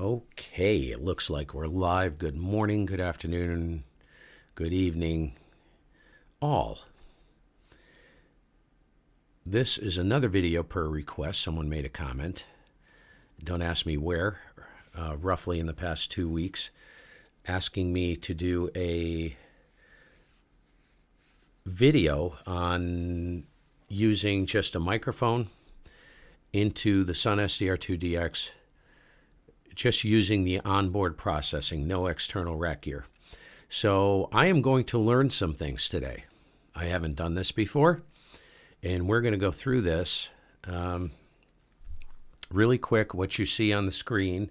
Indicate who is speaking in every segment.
Speaker 1: Okay, it looks like we're live. Good morning, good afternoon, good evening, all. This is another video per request. Someone made a comment. Don't ask me where, roughly in the past 2 weeks, asking me to do a video on using just a microphone into the Sun SDR2DX, just using the onboard processing, no external rack gear. So I am going to learn some things today. I haven't done this before, and we're going to go through this really quick. What you see on the screen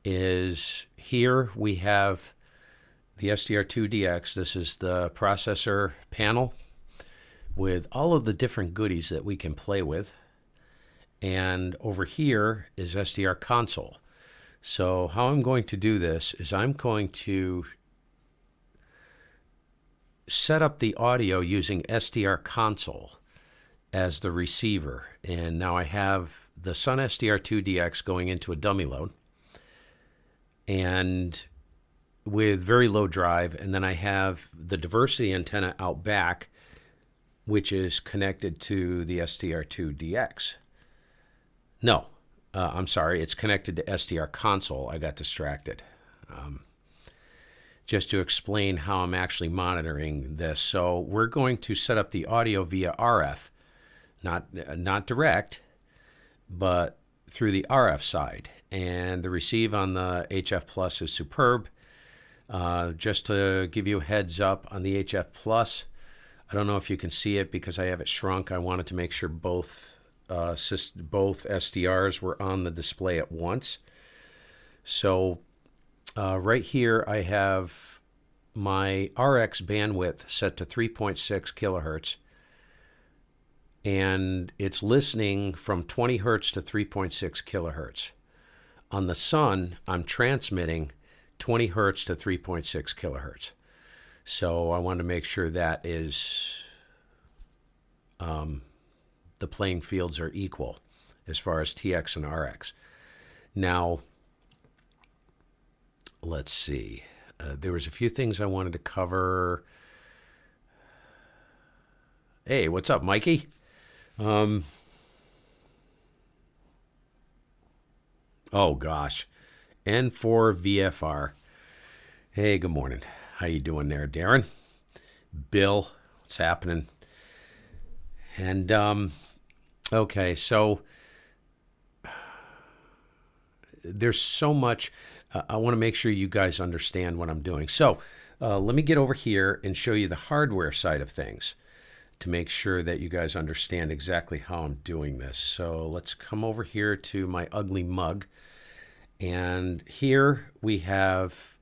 Speaker 1: is here we have the SDR2DX. This is the processor panel with all of the different goodies that we can play with. And over here is SDR console. So how I'm going to do this is I'm going to set up the audio using SDR console as the receiver. And now I have the Sun SDR2DX going into a dummy load and with very low drive. And then I have the diversity antenna out back, which is connected to the SDR2DX. No. I'm sorry, it's connected to SDR console. I got distracted. Just to explain how I'm actually monitoring this. So we're going to set up the audio via RF, not direct, but through the RF side. And the receive on the HF Plus is superb. Just to give you a heads up on the HF Plus, I don't know if you can see it because I have it shrunk. I wanted to make sure both SDRs were on the display at once. So right here I have my RX bandwidth set to 3.6 kilohertz, and it's listening from 20 hertz to 3.6 kilohertz. On the Sun, I'm transmitting 20 hertz to 3.6 kilohertz. So I want to make sure that is the playing fields are equal as far as TX and RX. Now, let's see. There was a few things I wanted to cover. Hey, what's up, Mikey? Oh, gosh. N4 VFR. Hey, good morning. How you doing there, Darren? Bill, what's happening? And, okay, so there's so much. I want to make sure you guys understand what I'm doing. So let me get over here and show you the hardware side of things to make sure that you guys understand exactly how I'm doing this. So let's come over here to my ugly mug. And here we have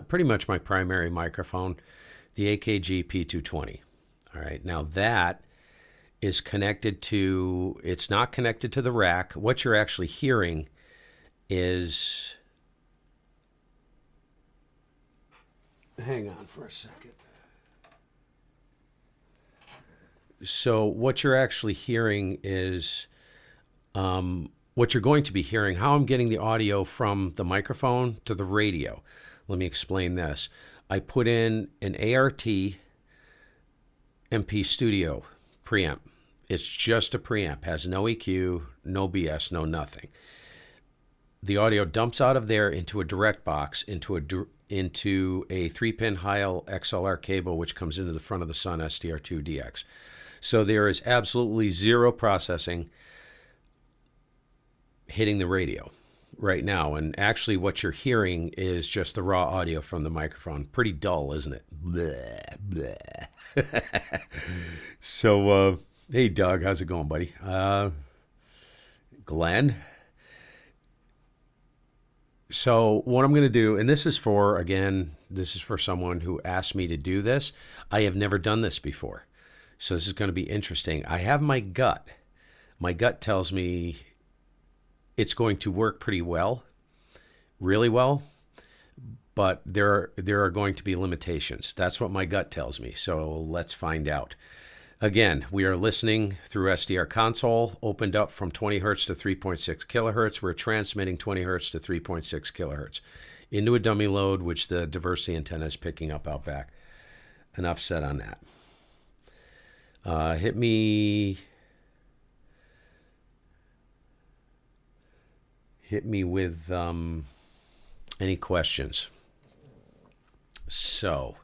Speaker 1: pretty much my primary microphone, the AKG P220. All right, now that is connected to, it's not connected to the rack. What you're actually hearing is, hang on for a second. So what you're actually hearing is, what you're going to be hearing, how I'm getting the audio from the microphone to the radio. Let me explain this. I put in an ART MP Studio preamp. It's just a preamp, has no EQ, no BS, no nothing. The audio dumps out of there into a direct box, into a 3-pin Heil XLR cable, which comes into the front of the Sun SDR2DX. So there is absolutely zero processing hitting the radio right now. And actually what you're hearing is just the raw audio from the microphone. Pretty dull, isn't it? Bleh, bleh. So, hey, Doug, how's it going, buddy? Glenn? So what I'm going to do, and this is for, again, this is for someone who asked me to do this. I have never done this before. So this is going to be interesting. I have my gut. My gut tells me it's going to work pretty well, really well, but there are going to be limitations. That's what my gut tells me. So let's find out. Again, we are listening through SDR console, opened up from 20 hertz to 3.6 kilohertz. We're transmitting 20 hertz to 3.6 kilohertz into a dummy load, which the diversity antenna is picking up out back. Enough said on that. Hit me with any questions. So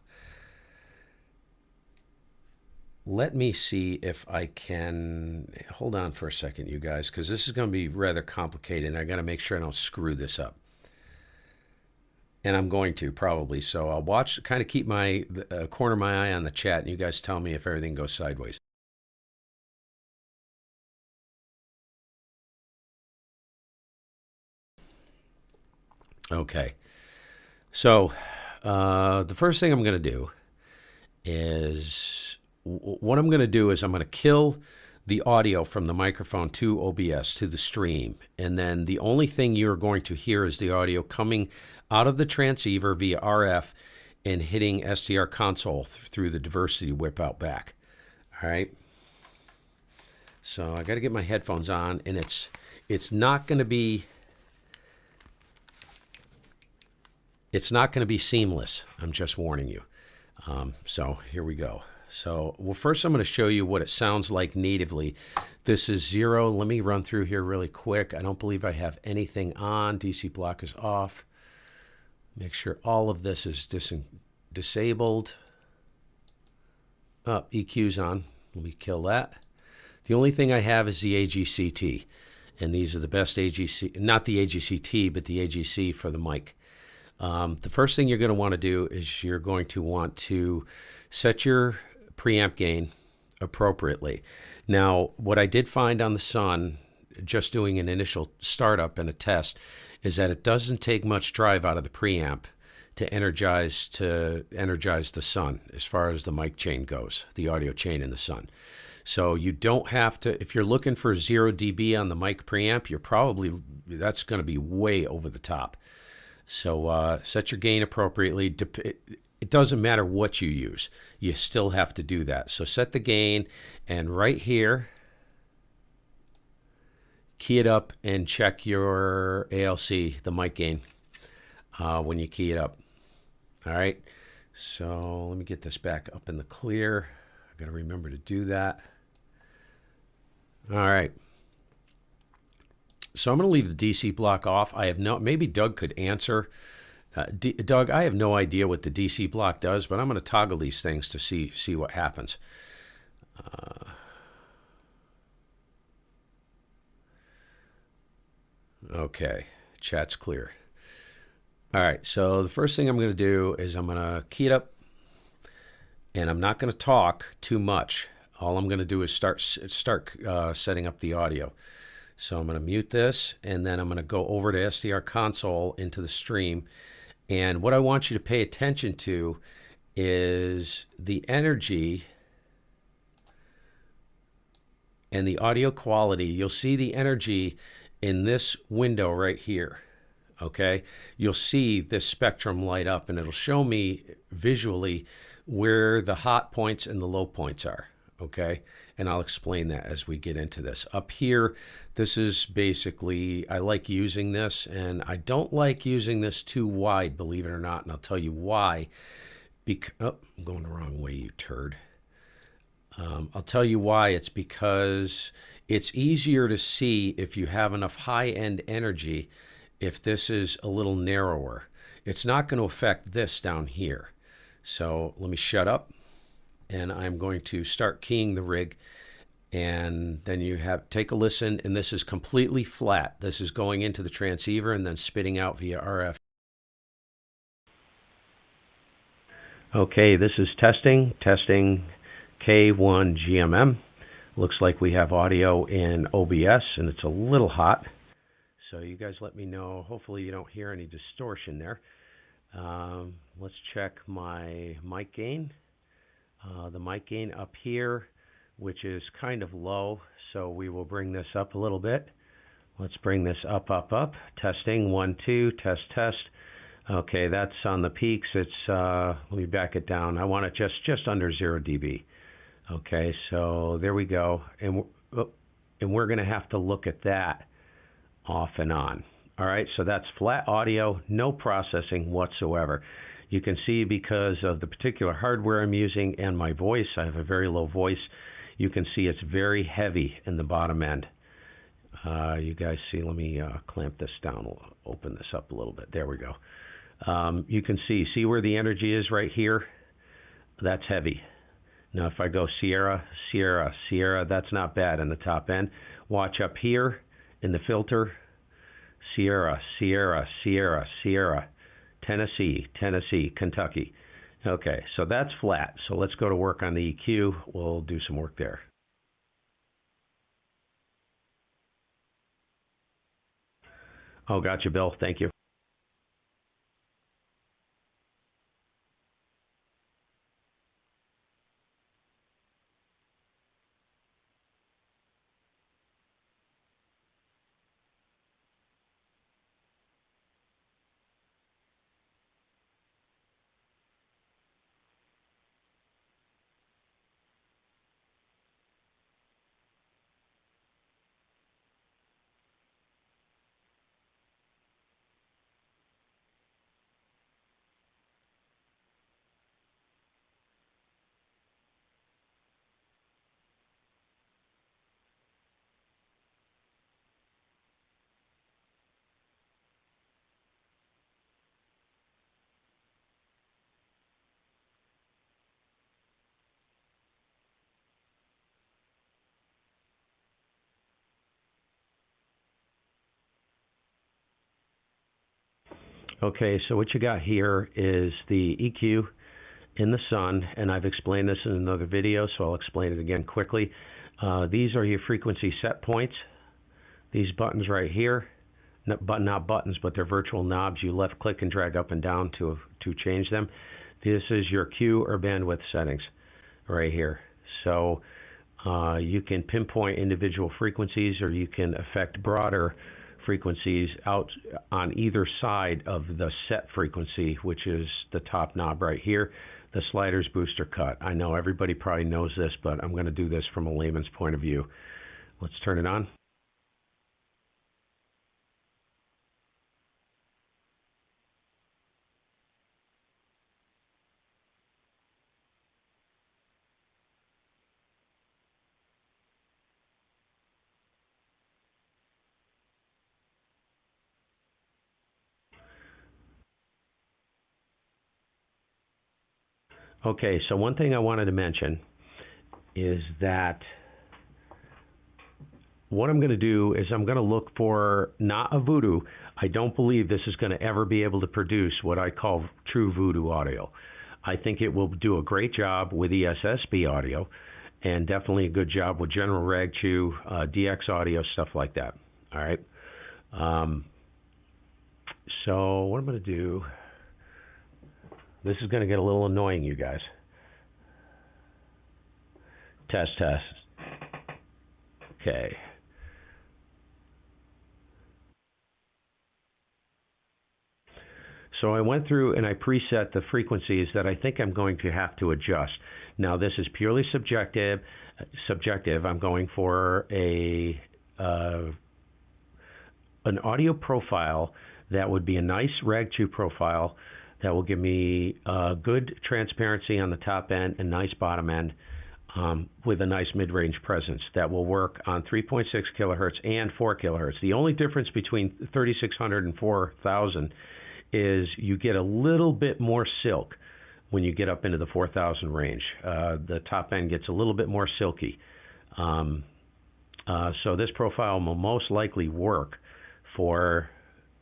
Speaker 1: let me see if I can, hold on for a second, you guys, because this is going to be rather complicated, and I got to make sure I don't screw this up. And I'm going to, probably. So I'll watch, kind of keep my corner of my eye on the chat, and you guys tell me if everything goes sideways. Okay. So the first thing I'm going to do is, what I'm going to do is I'm going to kill the audio from the microphone to OBS, to the stream. And then the only thing you're going to hear is the audio coming out of the transceiver via RF and hitting SDR console through the diversity whip out back. All right. So I got to get my headphones on, and it's not going to be seamless. I'm just warning you. So here we go. So, well, first I'm going to show you what it sounds like natively. This is 0. Let me run through here really quick. I don't believe I have anything on. DC block is off. Make sure all of this is disabled. Oh, EQ's on. Let me kill that. The only thing I have is the AGCT. And these are the best AGC, not the AGCT, but the AGC for the mic. The first thing you're going to want to do is you're going to want to set your preamp gain appropriately. Now, what I did find on the Sun, just doing an initial startup and a test, is that it doesn't take much drive out of the preamp to energize the Sun as far as the mic chain goes, the audio chain in the Sun. So you don't have to, if you're looking for 0 dB on the mic preamp, that's going to be way over the top. So set your gain appropriately. It doesn't matter what you use. You still have to do that. So set the gain, and right here, key it up and check your ALC, the mic gain, when you key it up. All right. So let me get this back up in the clear. I got to remember to do that. All right. So I'm going to leave the DC block off. Maybe Doug could answer. Doug, I have no idea what the DC block does, but I'm going to toggle these things to see what happens. Okay, chat's clear. All right, so the first thing I'm going to do is I'm going to key it up, and I'm not going to talk too much. All I'm going to do is start setting up the audio. So I'm going to mute this, and then I'm going to go over to SDR console into the stream. And what I want you to pay attention to is the energy and the audio quality. You'll see the energy in this window right here. Okay, you'll see this spectrum light up, and it'll show me visually where the hot points and the low points are. Okay, and I'll explain that as we get into this. Up here, this is basically, I like using this, and I don't like using this too wide, believe it or not, and I'll tell you why. I'm going the wrong way, you turd. I'll tell you why. It's because it's easier to see if you have enough high-end energy if this is a little narrower. It's not going to affect this down here. So let me shut up, and I'm going to start keying the rig, and then take a listen, and this is completely flat. This is going into the transceiver and then spitting out via RF. Okay, this is testing K1 GMM. Looks like we have audio in OBS, and it's a little hot. So you guys let me know. Hopefully you don't hear any distortion there. Let's check my mic gain. The mic gain up here, which is kind of low, so we will bring this up a little bit. Let's bring this up. Testing, 1, 2, test. Okay, that's on the peaks. It's let me back it down. I want it just under 0 dB. Okay, so there we go. And we're going to have to look at that off and on. All right, so that's flat audio, no processing whatsoever. You can see because of the particular hardware I'm using and my voice, I have a very low voice. You can see it's very heavy in the bottom end. You guys see, let me clamp this down, open this up a little bit. There we go. You can see where the energy is right here? That's heavy. Now if I go Sierra, Sierra, Sierra, that's not bad in the top end. Watch up here in the filter, Sierra, Sierra, Sierra, Sierra, Tennessee, Tennessee, Kentucky. Okay, so that's flat. So let's go to work on the EQ. We'll do some work there. Oh, gotcha, Bill. Thank you. Okay, so what you got here is the EQ in the sun, and I've explained this in another video, so I'll explain it again quickly. These are your frequency set points. These buttons right here, not buttons, but they're virtual knobs. You left click and drag up and down to change them. This is your Q or bandwidth settings right here. So you can pinpoint individual frequencies, or you can affect broader frequencies out on either side of the set frequency, which is the top knob right here, the sliders, booster, cut. I know everybody probably knows this, but I'm going to do this from a layman's point of view. Let's turn it on. Okay, so one thing I wanted to mention is that what I'm going to do is I'm going to look for not a voodoo. I don't believe this is going to ever be able to produce what I call true voodoo audio. I think it will do a great job with ESSB audio, and definitely a good job with general reg chew, DX audio, stuff like that. All right. So what I'm going to do, this is going to get a little annoying, you guys. Test, test. Okay. So I went through and I preset the frequencies that I think I'm going to have to adjust. Now this is purely subjective. I'm going for an audio profile that would be a nice rag chew profile that will give me good transparency on the top end and nice bottom end, with a nice mid-range presence that will work on 3.6 kilohertz and 4 kilohertz. The only difference between 3600 and 4000 is you get a little bit more silk when you get up into the 4000 range. The top end gets a little bit more silky. So this profile will most likely work for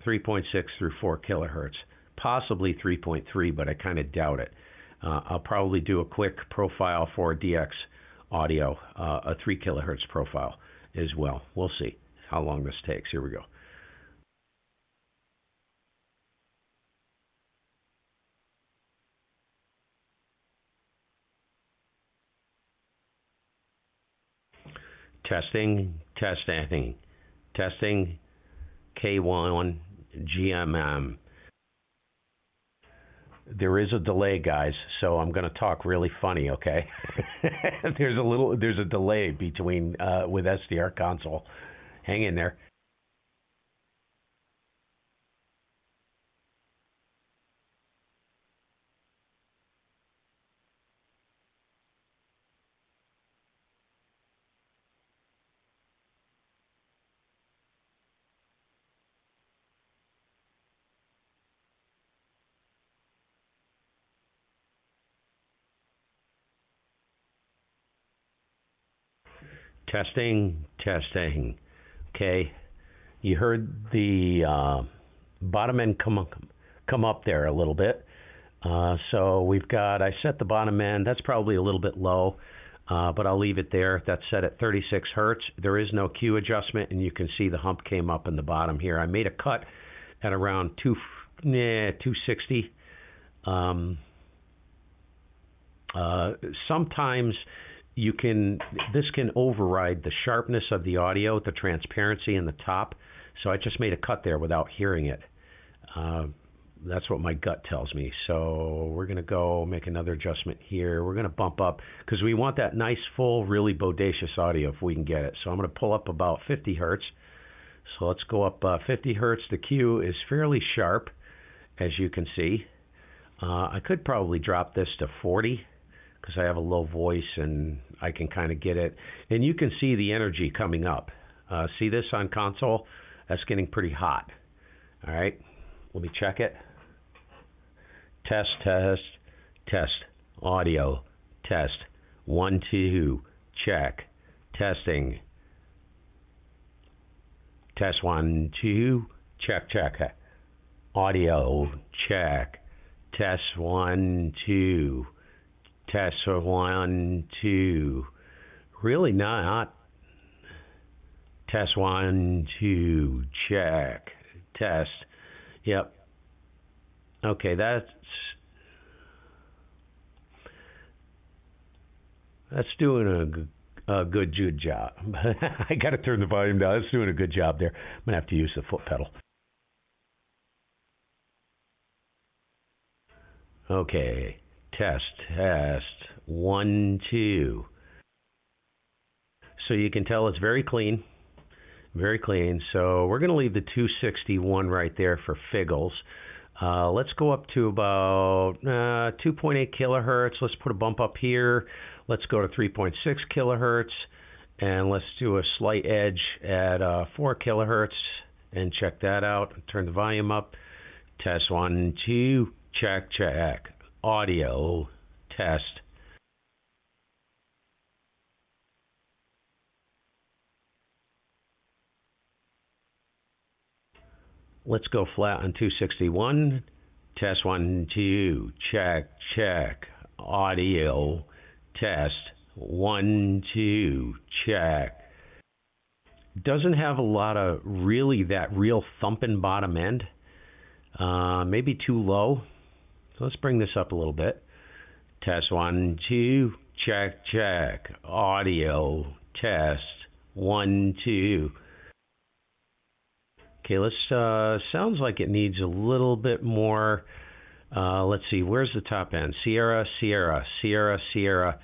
Speaker 1: 3.6 through 4 kilohertz, possibly 3.3, but I kind of doubt it. I'll probably do a quick profile for DX audio, a 3 kilohertz profile as well. We'll see how long this takes. Here we go. Testing, testing, testing, K1, GMM. There is a delay, guys, so I'm going to talk really funny, okay? There's a delay between with SDR console. Hang in there. Testing, testing. Okay, you heard the bottom end come up there a little bit. So we've got, I set the bottom end. That's probably a little bit low, but I'll leave it there. That's set at 36 hertz. There is no Q adjustment, and you can see the hump came up in the bottom here. I made a cut at around 260. Sometimes this can override the sharpness of the audio, the transparency in the top. So I just made a cut there without hearing it. That's what my gut tells me. So we're going to go make another adjustment here. We're going to bump up because we want that nice, full, really bodacious audio if we can get it. So I'm going to pull up about 50 hertz. So let's go up 50 hertz. The Q is fairly sharp, as you can see. I could probably drop this to 40 because I have a low voice and I can kind of get it. And you can see the energy coming up. See this on console? That's getting pretty hot. All right, let me check it. Test, test, test. Audio, test. 1, 2, check. Testing. Test 1, 2, check, check. Audio, check. Test 1, 2. Test 1, 2. Really not. Test 1, 2. Check. Test. Yep. Okay, that's doing a good job. I got to turn the volume down. It's doing a good job there. I'm going to have to use the foot pedal. Okay. Test, test, 1, 2. So you can tell it's very clean, very clean. So we're going to leave the 261 right there for figgles. Let's go up to about 2.8 kilohertz. Let's put a bump up here. Let's go to 3.6 kilohertz. And let's do a slight edge at 4 kilohertz and check that out. Turn the volume up. Test 1, 2, check, check. Audio, test. Let's go flat on 261. Test 1, 2, check, check. Audio, test. 1, 2, check. Doesn't have a lot of that real thumping bottom end. Maybe too low. So let's bring this up a little bit. Test 1, 2, check, check. Audio, test. 1, 2. Okay, let's, sounds like it needs a little bit more. Let's see, where's the top end? Sierra, Sierra, Sierra, Sierra.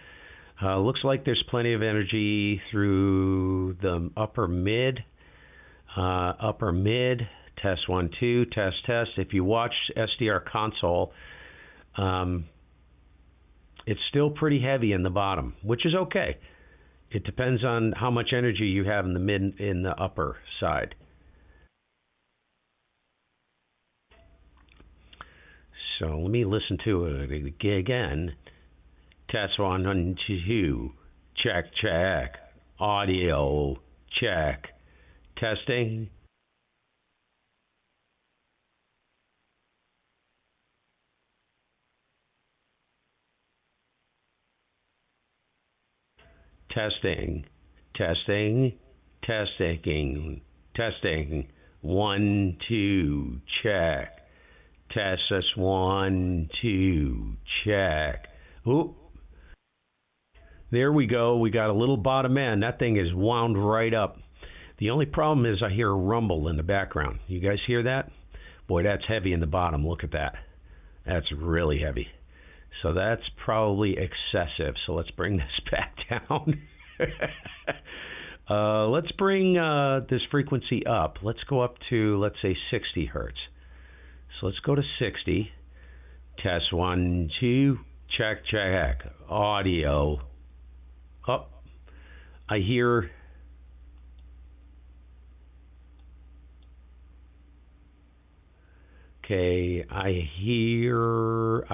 Speaker 1: Looks like there's plenty of energy through the upper mid. Test 1, 2, test, test. If you watch SDR console, it's still pretty heavy in the bottom, which is okay. It depends on how much energy you have in the mid, in the upper side. So let me listen to it again. Test 1, 2, check, check. Audio, check. Testing. Testing, testing, testing, testing. 1, 2, check. Test us 1, 2, check. Oop. There we go. We got a little bottom end. That thing is wound right up. The only problem is I hear a rumble in the background. You guys hear that? Boy, that's heavy in the bottom. Look at that. That's really heavy. So that's probably excessive. So let's bring this back down. Let's bring this frequency up. Let's go up to, let's say, 60 hertz. So let's go to 60. Test 1, 2. Check, check. Audio. Oh, I hear. Okay, I hear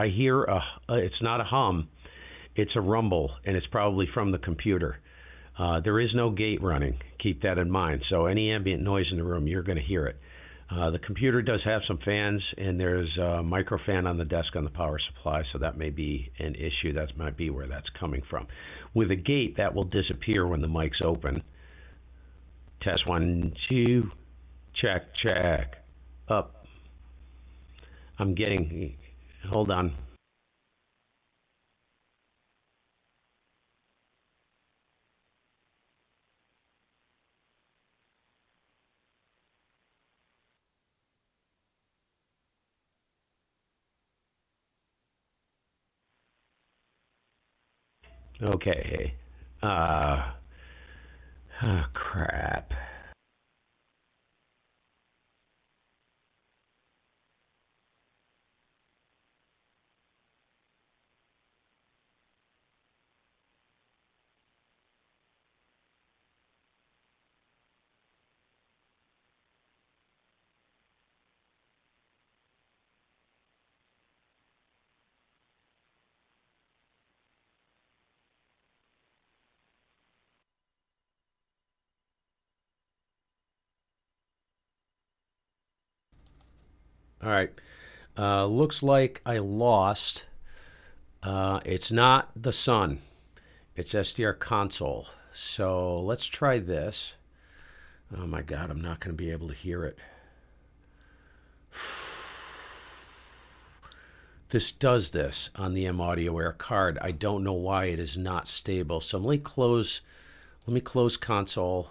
Speaker 1: it's not a hum, it's a rumble, and it's probably from the computer. There is no gate running. Keep that in mind. So any ambient noise in the room, you're going to hear it. The computer does have some fans, and there's a micro fan on the desk on the power supply, so that may be an issue. That might be where that's coming from. With a gate, that will disappear when the mic's open. Test 1, 2. Check, check. Up. I'm getting, hold on. Okay. Oh, crap. All right. Looks like I lost. It's not the sun. It's SDR console. So let's try this. Oh my God, I'm not going to be able to hear it. This does this on the M Audio Air card. I don't know why it is not stable. So let me close console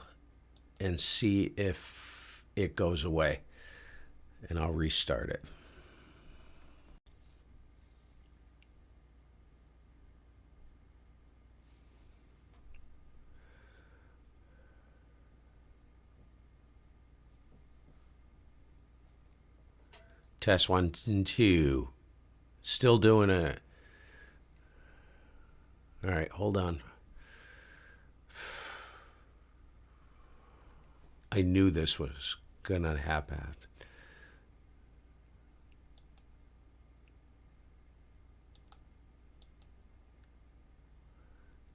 Speaker 1: and see if it goes away. And I'll restart it. Test 1 and 2. Still doing it. All right, hold on. I knew this was gonna happen.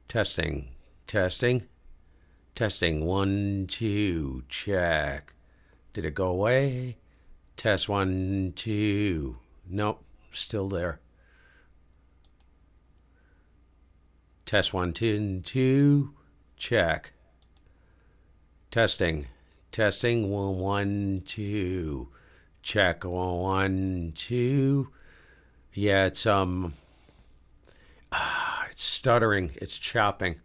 Speaker 1: Testing, testing, testing. 1, 2, check. Did it go away? Test 1, 2. Nope, still there. Test 1, 2, check. Testing, testing. 1, 2, check. 1, 2. Yeah, it's stuttering. It's chopping.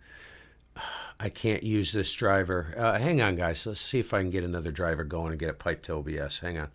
Speaker 1: I can't use this driver. Hang on, guys. Let's see if I can get another driver going and get it piped to OBS. Hang on.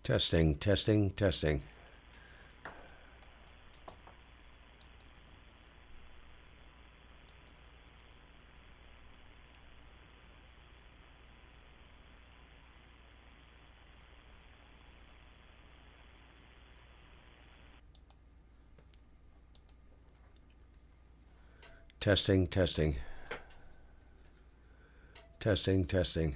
Speaker 1: Testing, testing, testing. Testing, testing. Testing, testing.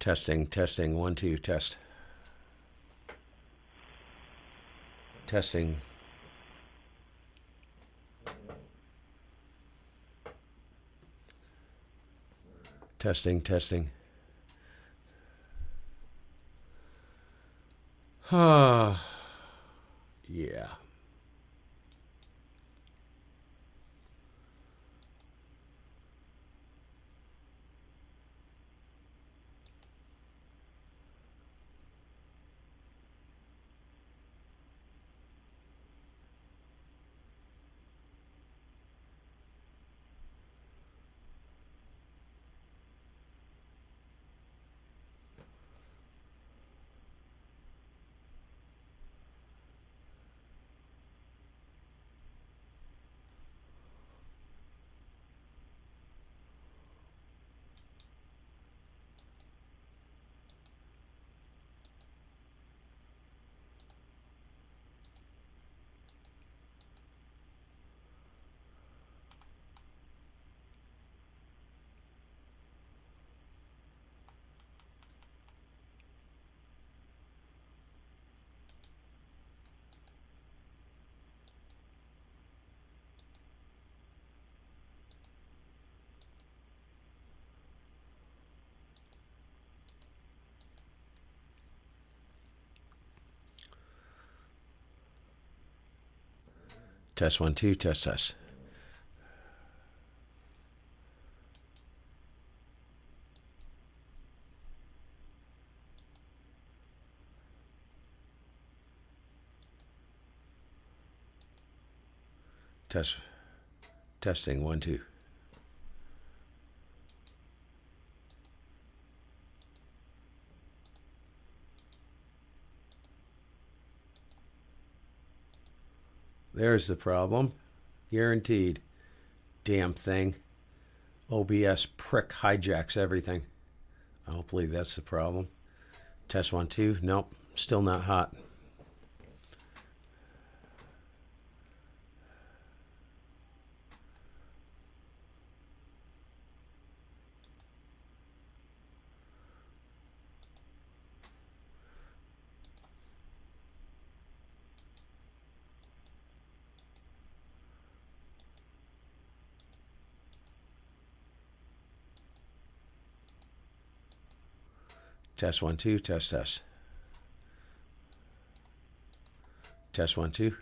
Speaker 1: Testing, testing, 1, 2, test. Testing. Testing, testing. Yeah. Test 1, 2, test, test. Test, testing, 1, 2. There's the problem. Guaranteed. Damn thing. OBS prick hijacks everything. Hopefully that's the problem. Test 1, 2. Nope. Still not hot. Test 1, 2, test, test. Test 1, 2.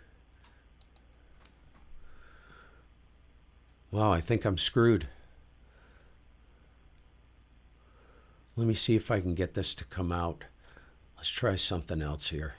Speaker 1: Wow, I think I'm screwed. Let me see if I can get this to come out. Let's try something else here.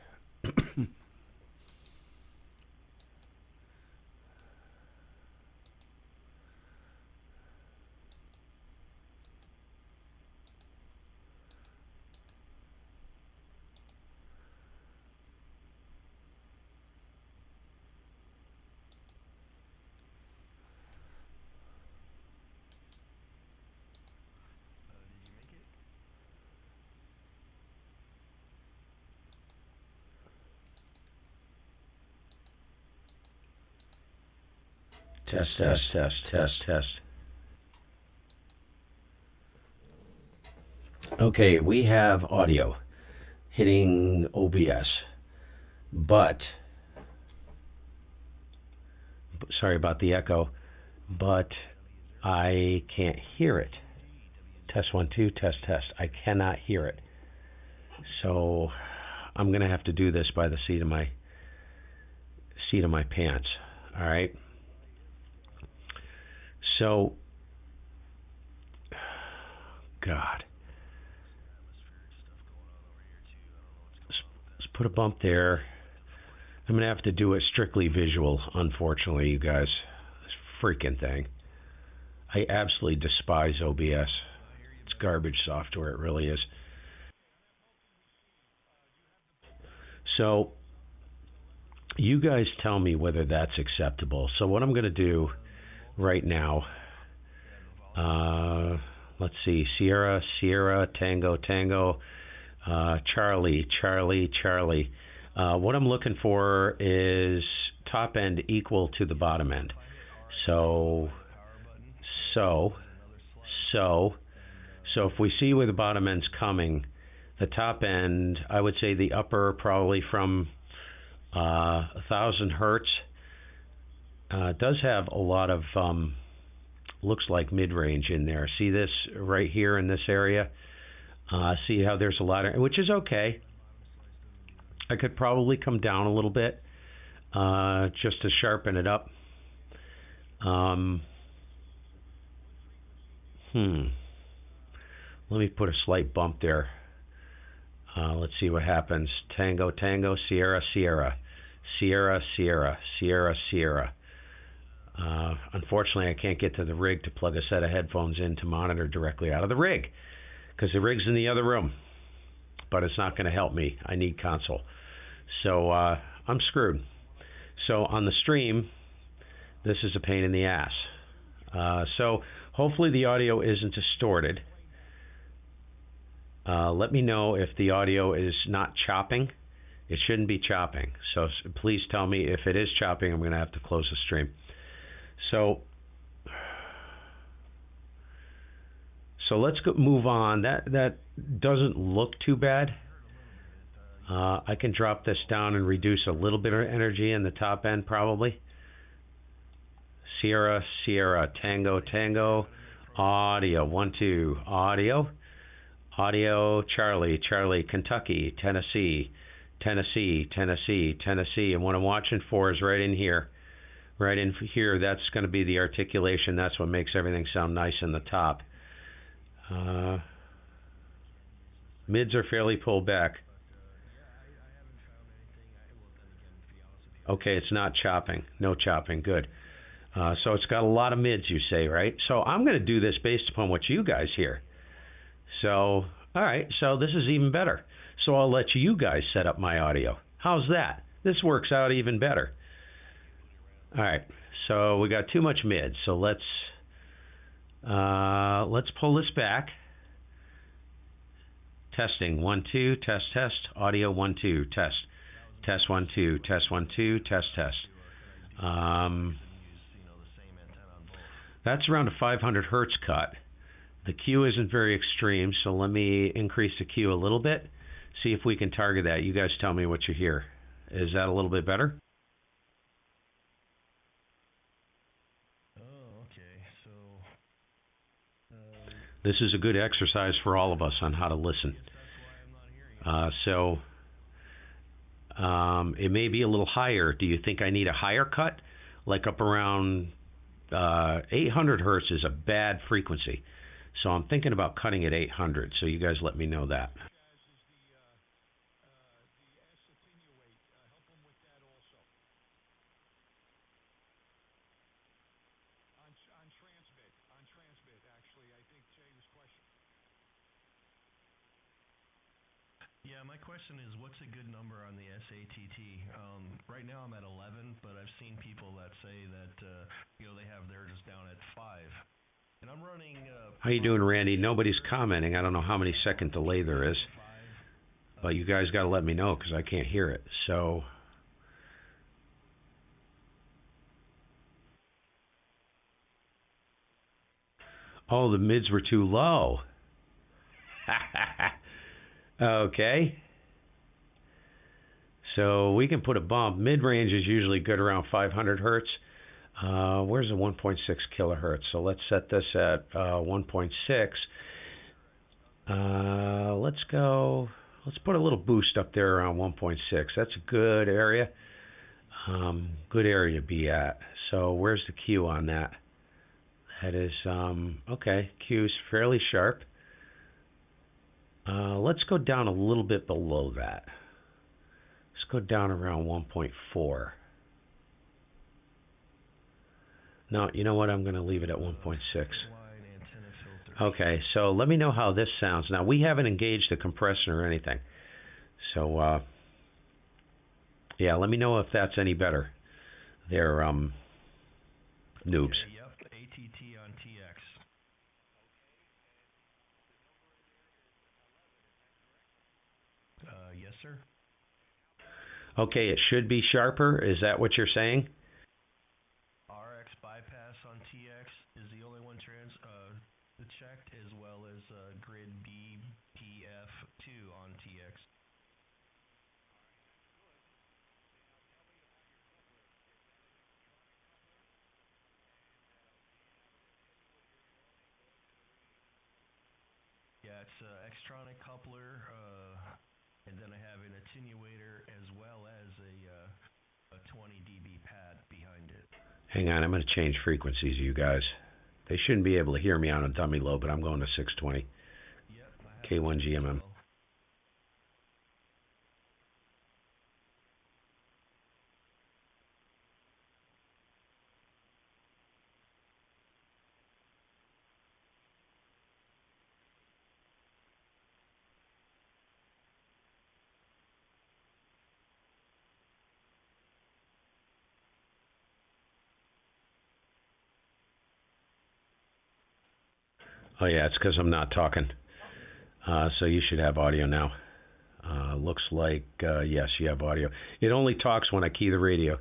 Speaker 1: Test, test, test, test, test. Okay, we have audio hitting OBS, but sorry about the echo, but I can't hear it. Test 1, 2, test, test. I cannot hear it. So I'm gonna have to do this by the seat of my pants. All right. So, God, let's put a bump there. I'm going to have to do it strictly visual, unfortunately, you guys. This freaking thing. I absolutely despise OBS. It's garbage software, it really is. So, you guys tell me whether that's acceptable. So what I'm going to do right now, let's see, Sierra, Tango, Charlie. What I'm looking for is top end equal to the bottom end. So So if we see where the bottom end's coming, the top end, I would say the upper probably from 1,000 hertz does have a lot of looks like mid-range in there. See this right here in this area? See how there's a lot of, which is okay. I could probably come down a little bit just to sharpen it up. Let me put a slight bump there. Let's see what happens. Tango, Tango, Sierra, Sierra. Sierra, Sierra, Sierra, Sierra. Unfortunately, I can't get to the rig to plug a set of headphones in to monitor directly out of the rig, because the rig's in the other room. But it's not going to help me. I need console. So I'm screwed. So on the stream, this is a pain in the ass. So hopefully the audio isn't distorted. Let me know if the audio is not chopping. It shouldn't be chopping. So please tell me if it is chopping. I'm going to have to close the stream. So let's move on. That doesn't look too bad. I can drop this down and reduce a little bit of energy in the top end probably. Sierra, Sierra, Tango, Tango, audio, 1, 2, audio, audio, Charlie, Charlie, Kentucky, Tennessee, Tennessee, Tennessee, Tennessee. And what I'm watching for is right in here. Right in here, that's going to be the articulation. That's what makes everything sound nice in the top. Mids are fairly pulled back. Okay, it's not chopping. No chopping. Good. So it's got a lot of mids, you say, right? So I'm going to do this based upon what you guys hear. So, all right. So this is even better. So I'll let you guys set up my audio. How's that? This works out even better. All right. So we got too much mid. So let's pull this back. Testing 1 2 test test audio 1 2 test test 1 2 test 1 2 test test. That's around a 500 hertz cut. The Q isn't very extreme, so let me increase the Q a little bit. See if we can target that. You guys tell me what you hear. Is that a little bit better? This is a good exercise for all of us on how to listen. It may be a little higher. Do you think I need a higher cut? Like up around 800 hertz is a bad frequency. So I'm thinking about cutting at 800. So you guys let me know that.
Speaker 2: Yeah, my question is, what's a good number on the SATT? Right now I'm at 11, but I've seen people that say that they have theirs just down at 5. And I'm running.
Speaker 1: How you doing, Randy? Nobody's commenting. I don't know how many second delay there is, but you guys got to let me know because I can't hear it. So. Oh, the mids were too low. Okay. So we can put a bump. Mid-range is usually good around 500 hertz. Where's the 1.6 kilohertz? So let's set this at 1.6. Let's put a little boost up there around 1.6. That's a good area. Good area to be at. So where's the Q on that? That is, okay, Q's fairly sharp. Let's go down a little bit below that. Let's go down around 1.4. No, you know what? I'm going to leave it at 1.6. Okay, so let me know how this sounds. Now, we haven't engaged the compressor or anything. So, yeah, let me know if that's any better. They're noobs.
Speaker 2: Yes, sir.
Speaker 1: Okay, it should be sharper. Is that what you're saying?
Speaker 2: RX bypass on TX is the only one the checked, as well as grid BPF2 on TX. Yeah, it's an extronic coupler, and then I have an attenuator as well as a 20 dB pad behind it.
Speaker 1: Hang on, I'm going to change frequencies, you guys. They shouldn't be able to hear me on a dummy low, but I'm going to 620.
Speaker 2: Yep,
Speaker 1: K1 GMM. Oh yeah, it's because I'm not talking. So you should have audio now. Looks like, yes, you have audio. It only talks when I key the radio.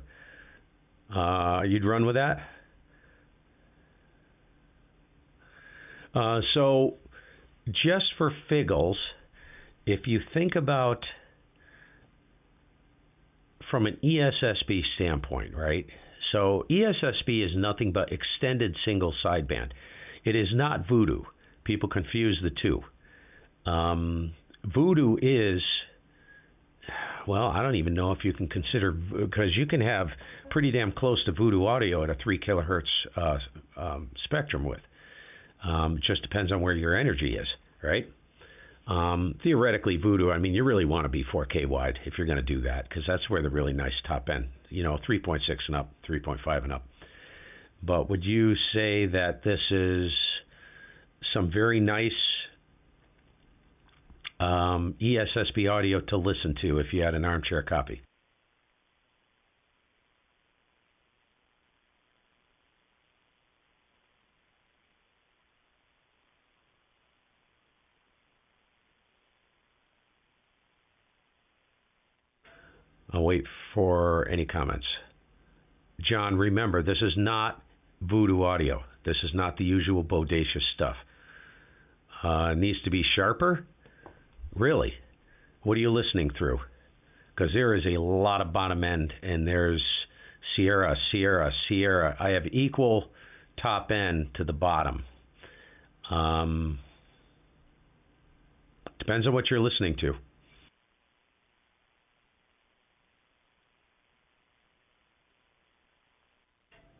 Speaker 1: You'd run with that? So just for figgles, if you think about from an ESSB standpoint, right? So ESSB is nothing but extended single sideband. It is not voodoo. People confuse the two. Voodoo is, well, I don't even know if you can consider, because you can have pretty damn close to voodoo audio at a 3 kilohertz spectrum width. It just depends on where your energy is, right? Theoretically, voodoo, I mean, you really want to be 4K wide if you're going to do that, because that's where the really nice top end, 3.6 and up, 3.5 and up. But would you say that this is some very nice ESSB audio to listen to if you had an armchair copy? I'll wait for any comments. John, remember, this is not voodoo audio. This is not the usual bodacious stuff. It needs to be sharper? Really? What are you listening through? Because there is a lot of bottom end, and there's Sierra, Sierra, Sierra. I have equal top end to the bottom. Depends on what you're listening to.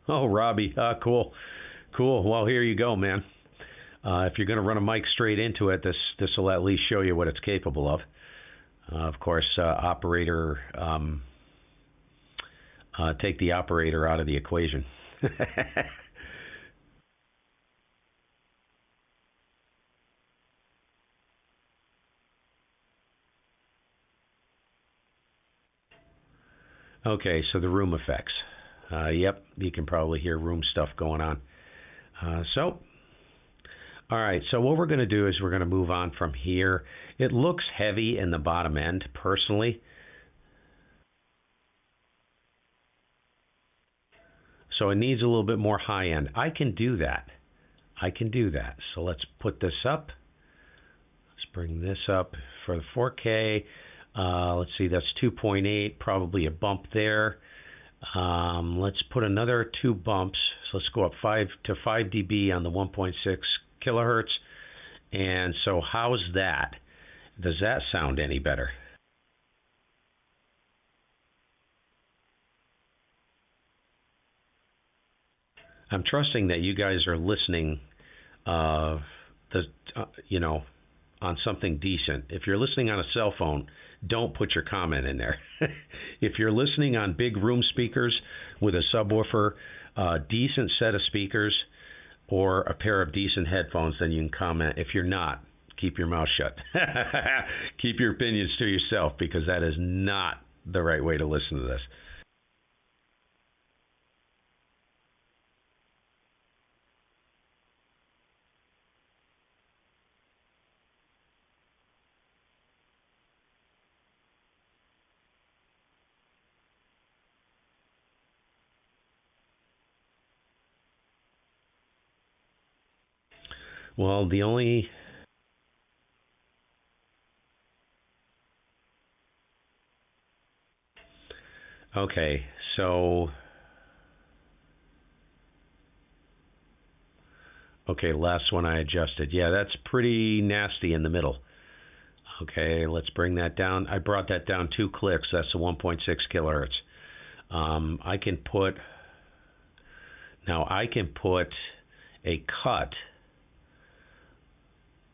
Speaker 1: Oh, Robbie, cool. Cool. Well, here you go, man. If you're going to run a mic straight into it, this will at least show you what it's capable of. Of course, operator, take the operator out of the equation. Okay, so the room effects. Yep, you can probably hear room stuff going on. All right, so what we're going to do is we're going to move on from here. It looks heavy in the bottom end, personally. So it needs a little bit more high end. I can do that. So let's put this up. Let's bring this up for the 4K. Let's see, that's 2.8, probably a bump there. Let's put another 2 bumps. So let's go up 5 dB on the 1.6 kilohertz. And so how's that? Does that sound any better? I'm trusting that you guys are listening, on something decent. If you're listening on a cell phone, don't put your comment in there. If you're listening on big room speakers with a subwoofer, a decent set of speakers, or a pair of decent headphones, then you can comment. If you're not, keep your mouth shut. Keep your opinions to yourself, because that is not the right way to listen to this. Well, the only... Okay, so... Okay, last one I adjusted. Yeah, that's pretty nasty in the middle. Okay, let's bring that down. I brought that down 2 clicks. That's the 1.6 kilohertz. I can put... Now I can put a cut.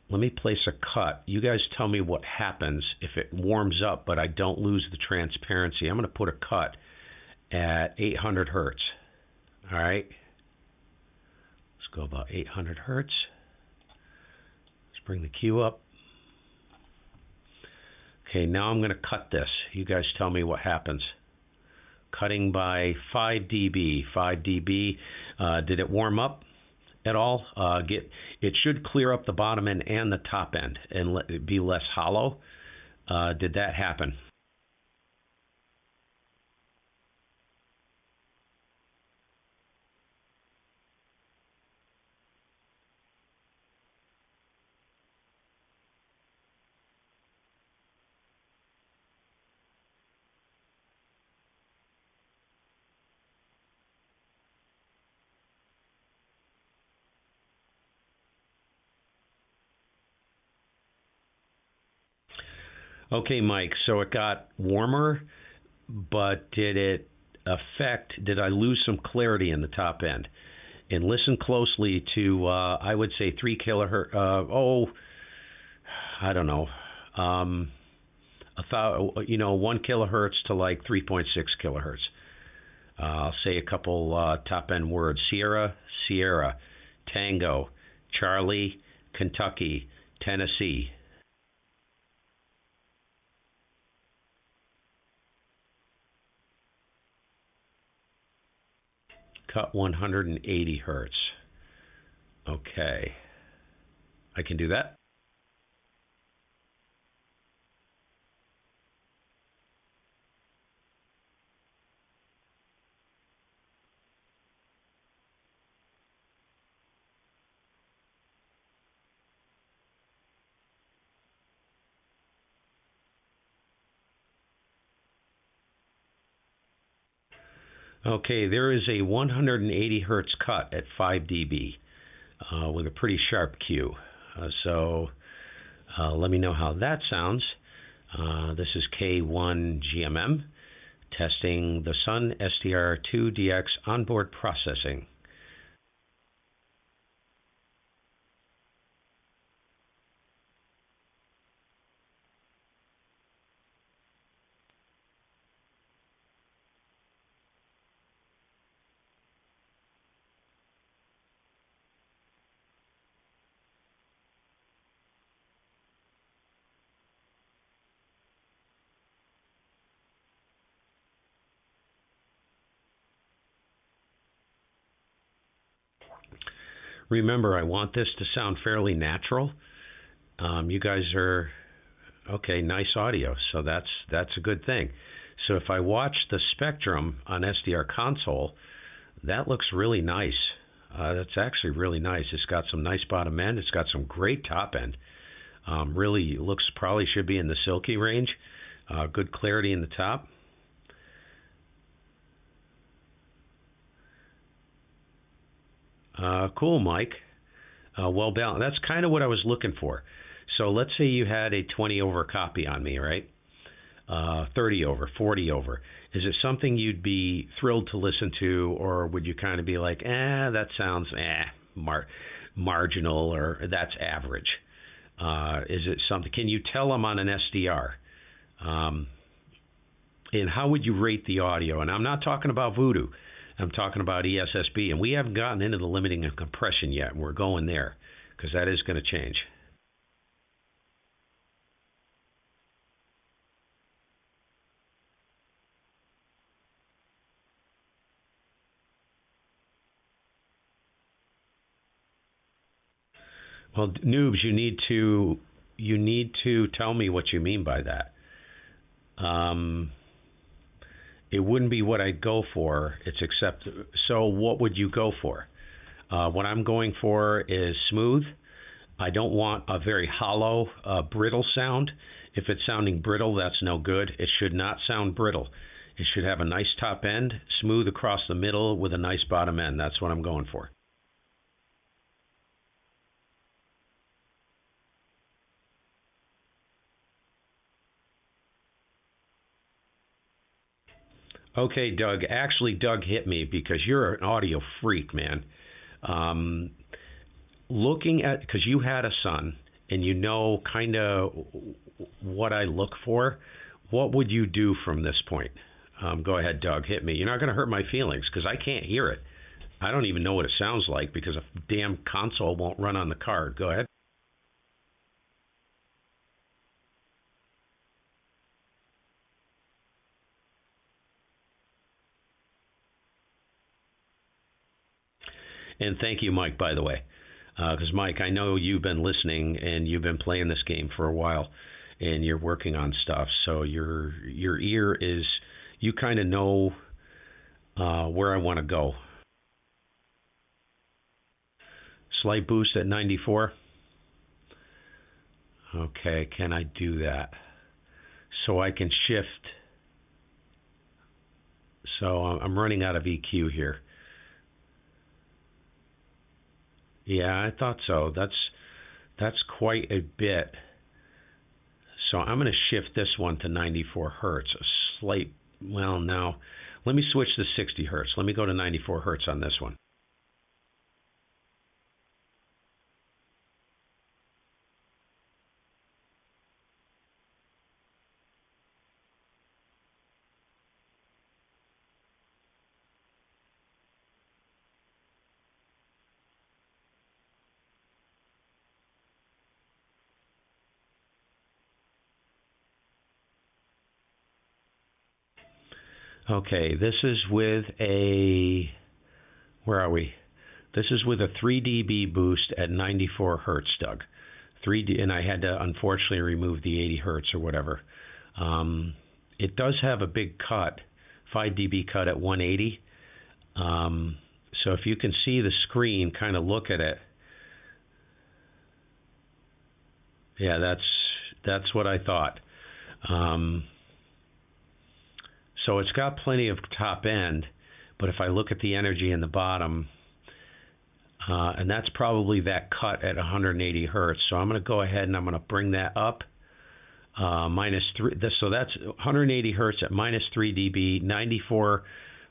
Speaker 1: Let me place a cut. You guys tell me what happens if it warms up, but I don't lose the transparency. I'm going to put a cut at 800 hertz. All right. Let's go about 800 hertz. Let's bring the cue up. Okay, now I'm going to cut this. You guys tell me what happens. Cutting by 5 dB. 5 dB. Did it warm up at all? It should clear up the bottom end and the top end and let it be less hollow. Did that happen? Okay, Mike, so it got warmer, but did I lose some clarity in the top end? And listen closely to, I would say 3 kilohertz, I don't know, 1 kilohertz to like 3.6 kilohertz. I'll say a couple top end words. Sierra, Sierra, Tango, Charlie, Kentucky, Tennessee. Cut 180 hertz. Okay. I can do that. Okay, there is a 180 hertz cut at 5 dB with a pretty sharp cue. So let me know how that sounds. This is K1GMM testing the Sun SDR2DX onboard processing. Remember, I want this to sound fairly natural. You guys are, okay, nice audio, so that's a good thing. So if I watch the spectrum on SDR console, that looks really nice. That's actually really nice. It's got some nice bottom end. It's got some great top end. Really looks probably should be in the silky range. Good clarity in the top. Cool, Mike. Well balanced. That's kind of what I was looking for. So let's say you had a 20 over copy on me, right? 30 over, 40 over. Is it something you'd be thrilled to listen to, or would you kind of be like, that sounds marginal, or that's average? Is it something? Can you tell I'm on an SDR? And how would you rate the audio? And I'm not talking about Voodoo. I'm talking about ESSB, and we haven't gotten into the limiting of compression yet, and we're going there because that is going to change. Well, noobs, you need to tell me what you mean by that. It wouldn't be what I'd go for. It's so what would you go for? What I'm going for is smooth. I don't want a very hollow, brittle sound. If it's sounding brittle, that's no good. It should not sound brittle. It should have a nice top end, smooth across the middle with a nice bottom end. That's what I'm going for. Okay, Doug. Actually, Doug hit me because you're an audio freak, man. Um, Looking at, because you had a son and you know kind of what I look for, what would you do from this point? Go ahead, Doug. Hit me. You're not going to hurt my feelings because I can't hear it. I don't even know what it sounds like because a damn console won't run on the card. Go ahead. And thank you, Mike, by the way. Because, Mike, I know you've been listening and you've been playing this game for a while and you're working on stuff. So your ear is, you kind of know where I want to go. Slight boost at 94. Okay, can I do that? So I can shift. So I'm running out of EQ here. Yeah, I thought so. That's quite a bit. So I'm going to shift this one to 94 hertz. A slight, well, now let me switch to 60 hertz. Let me go to 94 hertz on this one. Okay, this is with a, where are we? This is with a 3 dB boost at 94 hertz, Doug. 3D, and I had to unfortunately remove the 80 hertz or whatever. It does have a big cut, 5 dB cut at 180. So if you can see the screen, kind of look at it. Yeah, that's what I thought. So it's got plenty of top end, but if I look at the energy in the bottom, and that's probably that cut at 180 hertz. So I'm going to go ahead and I'm going to bring that up. -3. So that's 180 hertz at -3 dB, 94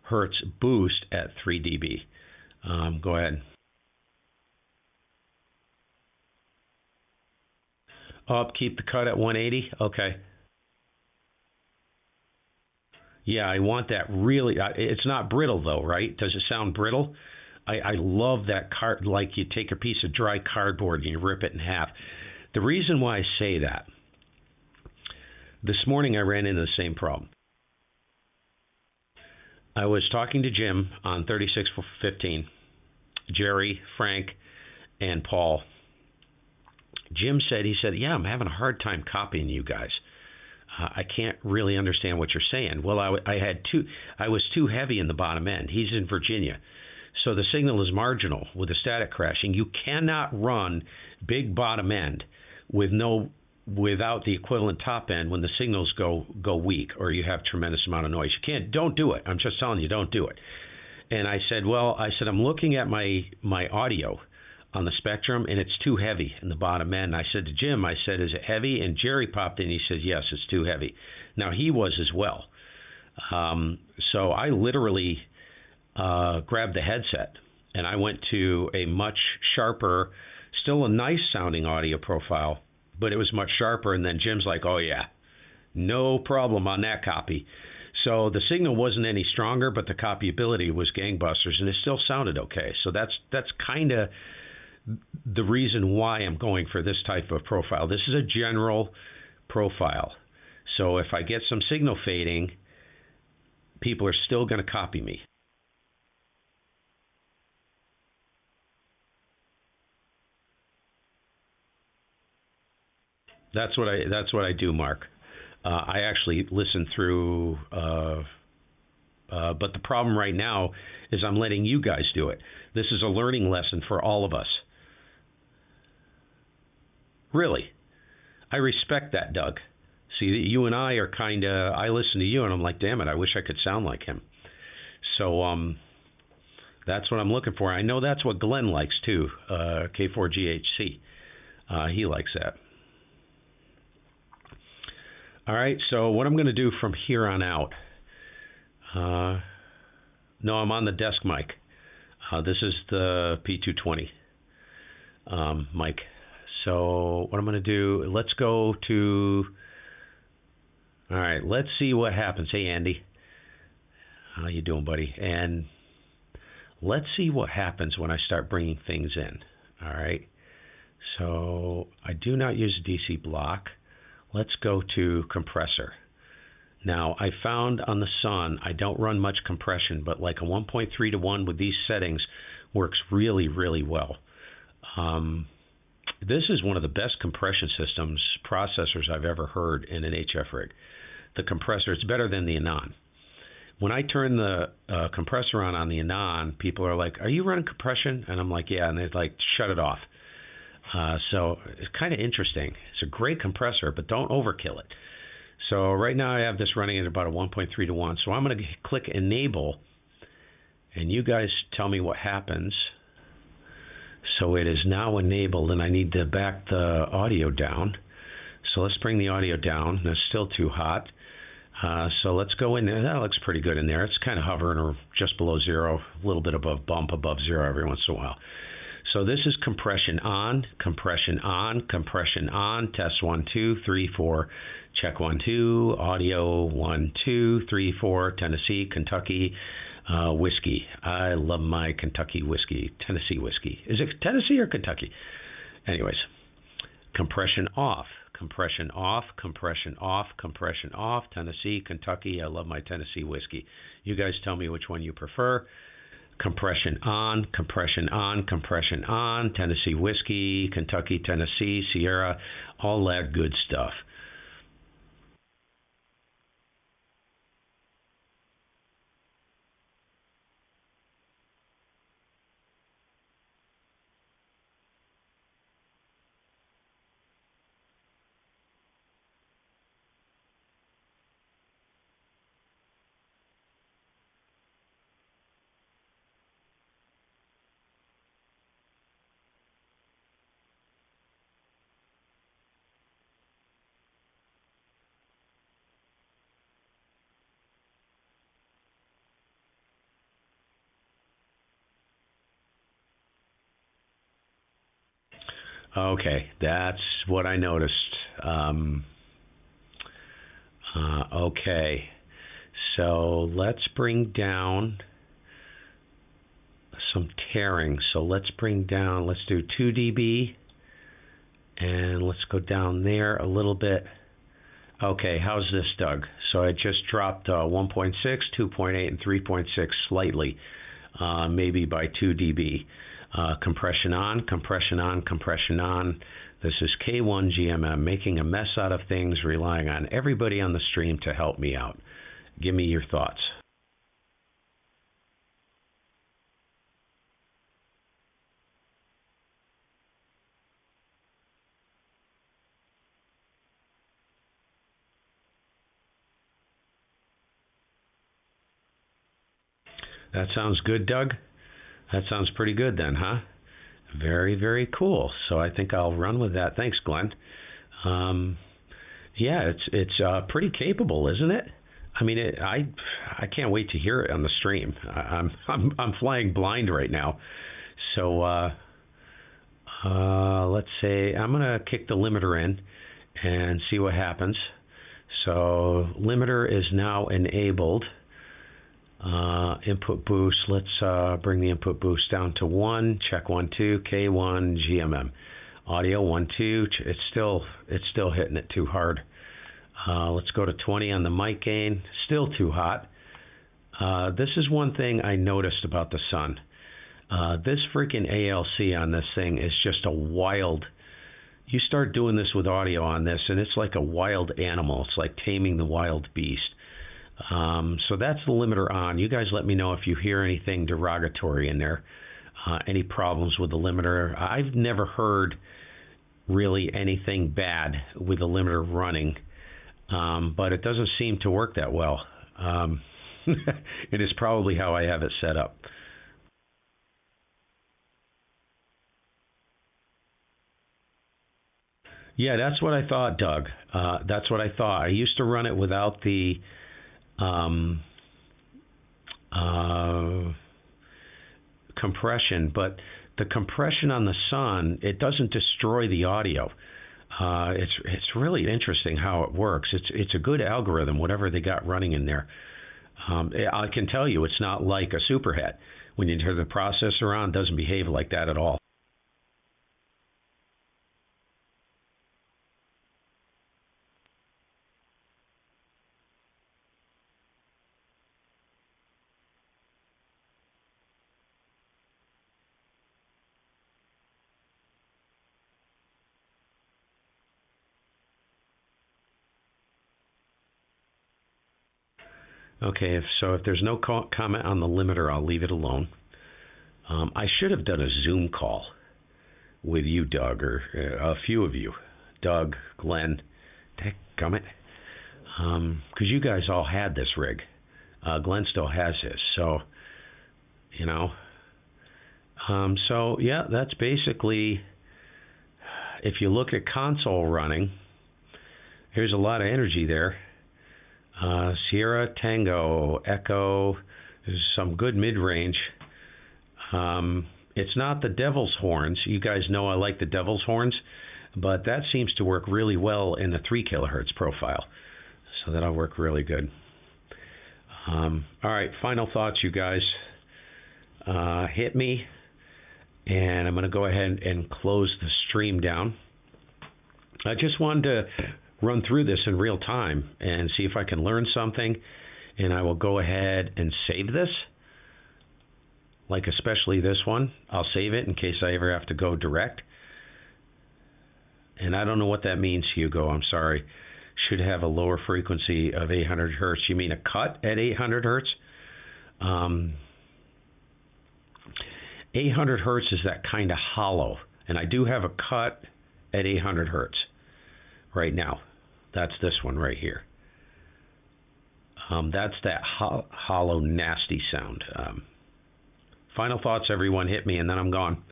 Speaker 1: hertz boost at 3 dB. Go ahead. Up, keep the cut at 180. Okay. Yeah, I want that really. It's not brittle though, right? Does it sound brittle? I love that card, like you take a piece of dry cardboard and you rip it in half. The reason why I say that, this morning I ran into the same problem. I was talking to Jim on 3615, Jerry, Frank, and Paul. Jim said, yeah, I'm having a hard time copying you guys. I can't really understand what you're saying. Well, I was too heavy in the bottom end. He's in Virginia. So the signal is marginal with the static crashing. You cannot run big bottom end without the equivalent top end when the signals go weak or you have tremendous amount of noise. Don't do it. I'm just telling you, don't do it. And I said, I'm looking at my audio on the spectrum, and it's too heavy in the bottom end. I said to Jim, is it heavy? And Jerry popped in. He says, yes, it's too heavy. Now, he was as well. So I literally grabbed the headset, and I went to a much sharper, still a nice sounding audio profile, but it was much sharper. And then Jim's like, oh, yeah, no problem on that copy. So the signal wasn't any stronger, but the copyability was gangbusters, and it still sounded okay. So that's kind of the reason why I'm going for this type of profile. This is a general profile. So if I get some signal fading, people are still going to copy me. That's what I do, Mark. I actually listen through, but the problem right now is I'm letting you guys do it. This is a learning lesson for all of us. Really. I respect that, Doug. See, you and I are I listen to you and I'm like, damn it, I wish I could sound like him. So, that's what I'm looking for. I know that's what Glenn likes too, K4GHC. He likes that. All right, so what I'm going to do from here on out, no, I'm on the desk mic. This is the P220 mic. So what I'm going to do, let's go to, all right, let's see what happens. Hey, Andy. How you doing, buddy? And let's see what happens when I start bringing things in. All right. So I do not use a DC block. Let's go to compressor. Now, I found on the Sun, I don't run much compression, but like a 1.3 to 1 with these settings works really, really well. This is one of the best compression systems, processors I've ever heard in an HF rig. The compressor, it's better than the Anon. When I turn the compressor on the Anon, people are like, are you running compression? And I'm like, yeah, and they're like, shut it off. So it's kind of interesting. It's a great compressor, but don't overkill it. So right now I have this running at about a 1.3 to 1. So I'm going to click enable, and you guys tell me what happens. So it is now enabled, and I need to back the audio down. So let's bring the audio down. It's still too hot. So let's go in there. That looks pretty good in there. It's kind of hovering or just below zero, a little bit bump above zero every once in a while. So this is compression on, compression on, compression on, test 1, 2, 3, 4, check 1, 2, audio 1, 2, 3, 4, Tennessee, Kentucky, whiskey. I love my Kentucky whiskey, Tennessee whiskey. Is it Tennessee or Kentucky? Anyways, compression off, compression off, compression off, compression off, Tennessee, Kentucky. I love my Tennessee whiskey. You guys tell me which one you prefer. Compression on, compression on, compression on, Tennessee whiskey, Kentucky, Tennessee, Sierra, all that good stuff. Okay, that's what I noticed. Okay, so let's bring down some tearing. So let's bring down, let's do 2 dB, and let's go down there a little bit. Okay, how's this, Doug? So I just dropped 1.6, 2.8, and 3.6 slightly, maybe by 2 dB. Compression on, compression on, compression on. This is K1 GMM, making a mess out of things, relying on everybody on the stream to help me out. Give me your thoughts. That sounds good, Doug? That sounds pretty good then, huh? Very, very cool. So I think I'll run with that. Thanks, Glenn. Yeah, it's pretty capable, isn't it? I mean, I can't wait to hear it on the stream. I'm flying blind right now. So let's say I'm gonna kick the limiter in and see what happens. So limiter is now enabled. Input boost, let's bring the input boost down to 1, check 1, 2, K1, GMM. Audio 1, 2, it's still hitting it too hard. Let's go to 20 on the mic gain, still too hot. This is one thing I noticed about the Sun. This freaking ALC on this thing is just a wild, you start doing this with audio on this and it's like a wild animal. It's like taming the wild beast. So that's the limiter on. You guys let me know if you hear anything derogatory in there, any problems with the limiter. I've never heard really anything bad with the limiter running, but it doesn't seem to work that well. It is probably how I have it set up. Yeah, that's what I thought, Doug. That's what I thought. I used to run it without the compression, but the compression on the Sun, it doesn't destroy the audio. It's really interesting how it works. It's a good algorithm, whatever they got running in there. I can tell you, it's not like a superhead. When you turn the processor on, it doesn't behave like that at all. Okay, so if there's no comment on the limiter, I'll leave it alone. I should have done a Zoom call with you, Doug, or a few of you. Doug, Glenn, dadgummit. Because you guys all had this rig. Glenn still has his, so, you know. So, yeah, that's basically, if you look at console running, there's a lot of energy there. Sierra, Tango, Echo, there's some good mid-range. It's not the devil's horns. You guys know I like the devil's horns, but that seems to work really well in the 3 kilohertz profile. So that'll work really good. All right, final thoughts, you guys. Hit me, and I'm going to go ahead and close the stream down. I just wanted to run through this in real time and see if I can learn something, and I will go ahead and save this, like especially this one. I'll save it in case I ever have to go direct. And I don't know what that means, Hugo. I'm sorry. Should have a lower frequency of 800 hertz. You mean a cut at 800 hertz? 800 hertz is that kind of hollow, and I do have a cut at 800 hertz right now. That's this one right here. That's that hollow, nasty sound. Final thoughts, everyone. Hit me, and then I'm gone.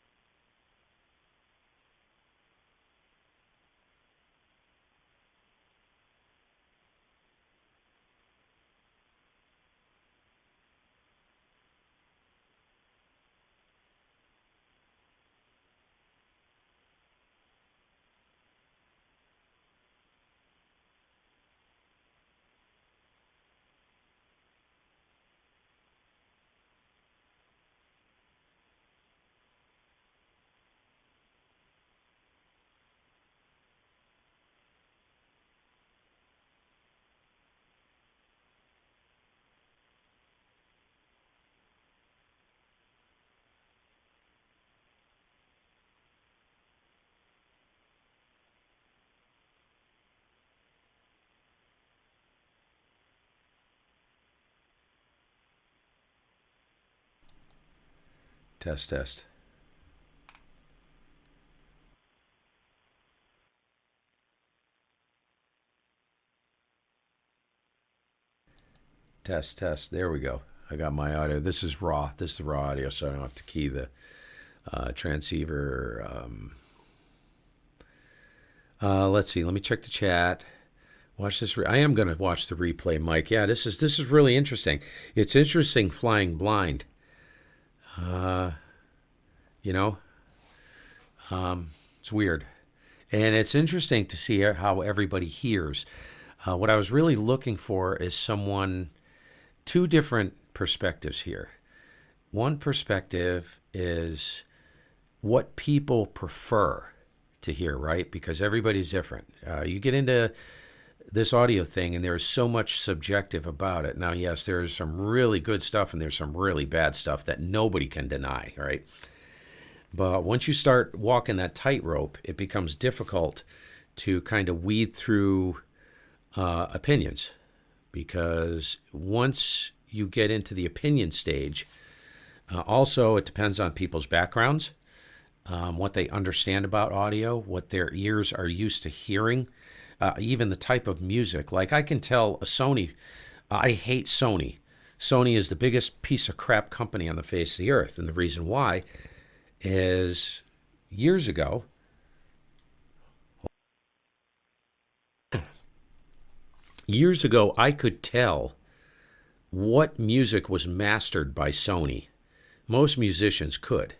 Speaker 1: Test, test. Test, test. There we go. I got my audio. This is raw. This is the raw audio, so I don't have to key the transceiver. Let's see. Let me check the chat. Watch this. I am going to watch the replay, Mike. Yeah, this is really interesting. It's interesting flying blind. You know, it's weird. And it's interesting to see how everybody hears. What I was really looking for is two different perspectives here. One perspective is what people prefer to hear, right? Because everybody's different. You get into this audio thing, and there's so much subjective about it. Now, yes, there's some really good stuff, and there's some really bad stuff that nobody can deny, right? But once you start walking that tightrope, it becomes difficult to kind of weed through opinions, because once you get into the opinion stage, also it depends on people's backgrounds. what they understand about audio, what their ears are used to hearing, even the type of music. Like I can tell a Sony, I hate Sony. Sony is the biggest piece of crap company on the face of the earth. And the reason why is years ago, I could tell what music was mastered by Sony. Most musicians could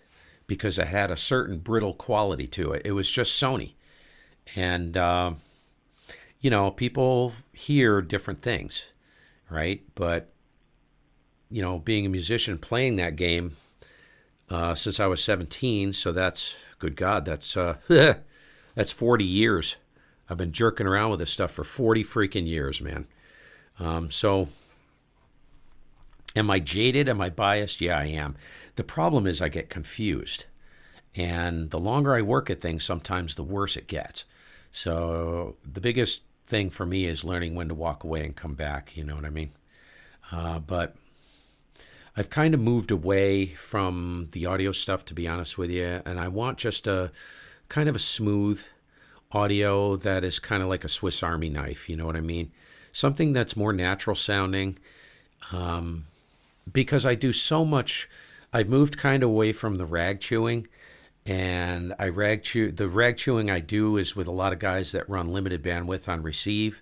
Speaker 1: because it had a certain brittle quality to it. It was just Sony. And, people hear different things, right? But, being a musician playing that game since I was 17, so that's, good God, that's that's 40 years. I've been jerking around with this stuff for 40 freaking years, man. So am I jaded? Am I biased? Yeah, I am. The problem is I get confused. And the longer I work at things, sometimes the worse it gets. So the biggest thing for me is learning when to walk away and come back. You know what I mean? But I've kind of moved away from the audio stuff, to be honest with you. And I want just a kind of a smooth audio that is kind of like a Swiss Army knife. You know what I mean? Something that's more natural sounding. Because I do so much, I've moved kind of away from the rag chewing. And the rag chewing I do is with a lot of guys that run limited bandwidth on receive.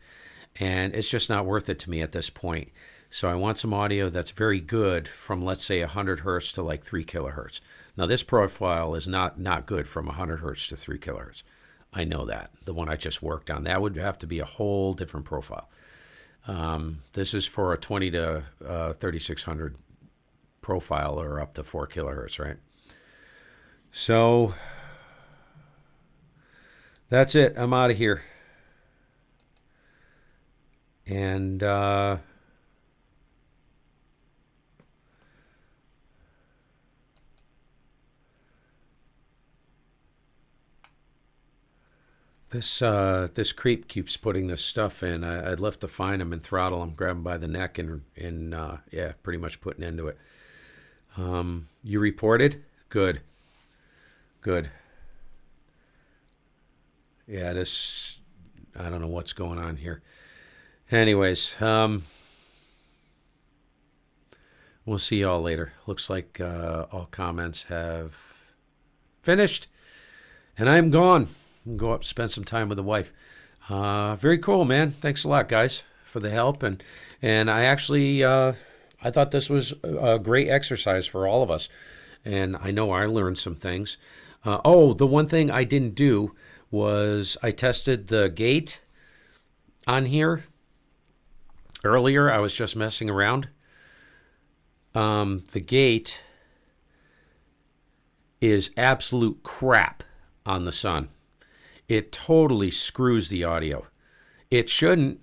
Speaker 1: And it's just not worth it to me at this point. So I want some audio that's very good from, let's say, 100 hertz to like 3 kilohertz. Now, this profile is not good from 100 hertz to 3 kilohertz. I know that. The one I just worked on, that would have to be a whole different profile. This is for a 20 to 3600 profile or up to 4 kilohertz, right? So that's it. I'm out of here. And this creep keeps putting this stuff in. I'd love to find him and throttle him, grab him by the neck, and pretty much put an end to it. You reported? Good. Yeah, I don't know what's going on here. Anyways, we'll see y'all later. Looks like all comments have finished, and I'm gone. Go up, spend some time with the wife. Very cool, man. Thanks a lot, guys, for the help. And I actually, I thought this was a great exercise for all of us. And I know I learned some things. The one thing I didn't do was I tested the gate on here earlier. I was just messing around. The gate is absolute crap on the Sun. It totally screws the audio. It shouldn't,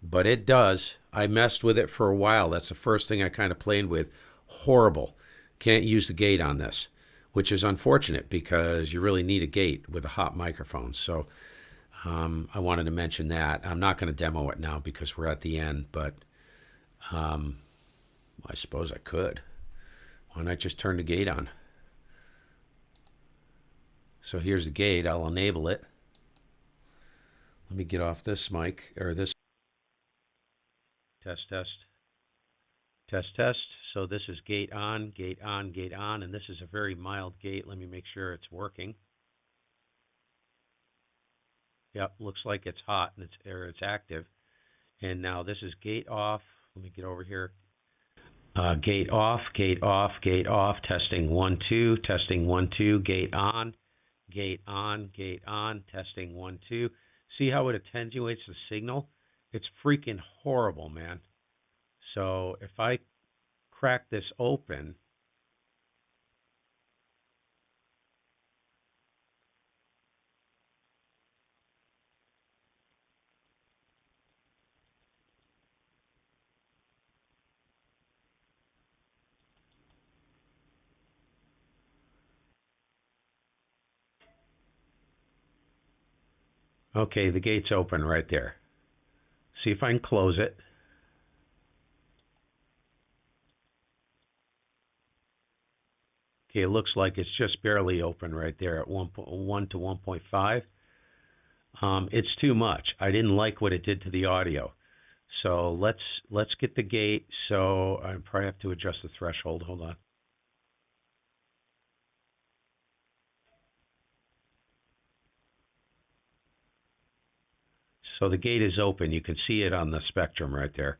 Speaker 1: but it does. I messed with it for a while. That's the first thing I kind of played with. Horrible. Can't use the gate on this, which is unfortunate because you really need a gate with a hot microphone. So I wanted to mention that. I'm not going to demo it now because we're at the end, but I suppose I could. Why not just turn the gate on? So here's the gate. I'll enable it. Let me get off this mic, or this. Test. So this is gate on, and this is a very mild gate. Let me make sure it's working. Yep, looks like it's hot and it's active. And now this is gate off. Let me get over here. Gate off. Testing 1 2. Testing 1 2. Gate on. Testing 1 2. See how it attenuates the signal? It's freaking horrible, man. So if I crack this open, okay, the gate's open right there. See if I can close it. Okay, it looks like it's just barely open right there at 1.1 to 1.5. It's too much. I didn't like what it did to the audio. So let's get the gate. So I probably have to adjust the threshold. Hold on. So the gate is open. You can see it on the spectrum right there.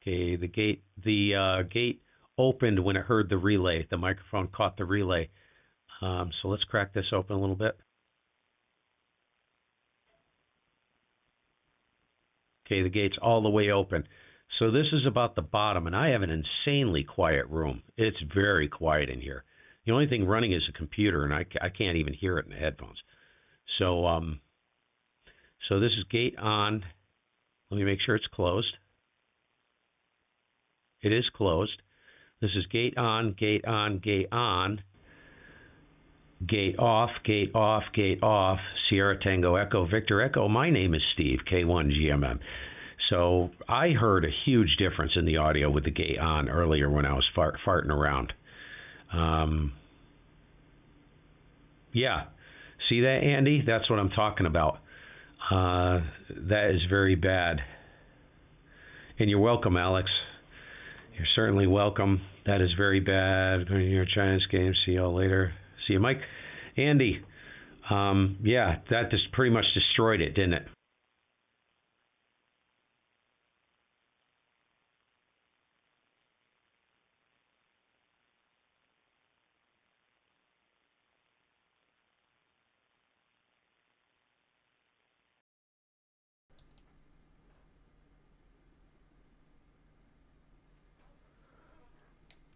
Speaker 1: Okay, the gate opened when it heard the relay. The microphone caught the relay. So let's crack this open a little bit. Okay, the gate's all the way open. So this is about the bottom, and I have an insanely quiet room. It's very quiet in here. The only thing running is a computer, and I can't even hear it in the headphones. So so this is gate on. Let me make sure it's closed. It is closed. This is gate on, gate on, gate on, gate off, gate off, gate off, Sierra Tango Echo, Victor Echo. My name is Steve, K1GMM. So I heard a huge difference in the audio with the gate on earlier when I was farting around. Yeah. See that, Andy? That's what I'm talking about. That is very bad. And you're welcome, Alex. You're certainly welcome. That is very bad. Going to your Giants game. See you all later. See you, Mike. Andy, yeah, that just pretty much destroyed it, didn't it?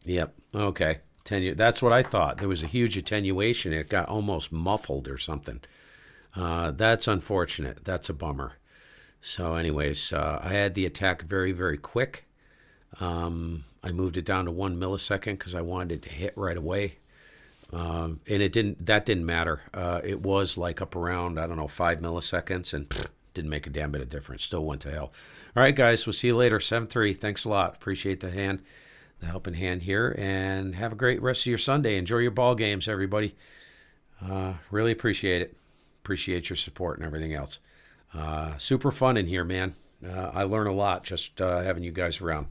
Speaker 1: Yep. Okay. That's what I thought. There was a huge attenuation. It got almost muffled or something. That's unfortunate. That's a bummer. So, anyways, I had the attack very, very quick. I moved it down to 1 millisecond because I wanted it to hit right away. And it didn't. That didn't matter. It was like up around, I don't know, 5 milliseconds, and didn't make a damn bit of difference. Still went to hell. All right, guys. We'll see you later. 7-3. Thanks a lot. Appreciate the helping hand here, and have a great rest of your Sunday. Enjoy your ball games, everybody. Really appreciate it. Appreciate your support and everything else. Super fun in here, man. I learn a lot just having you guys around.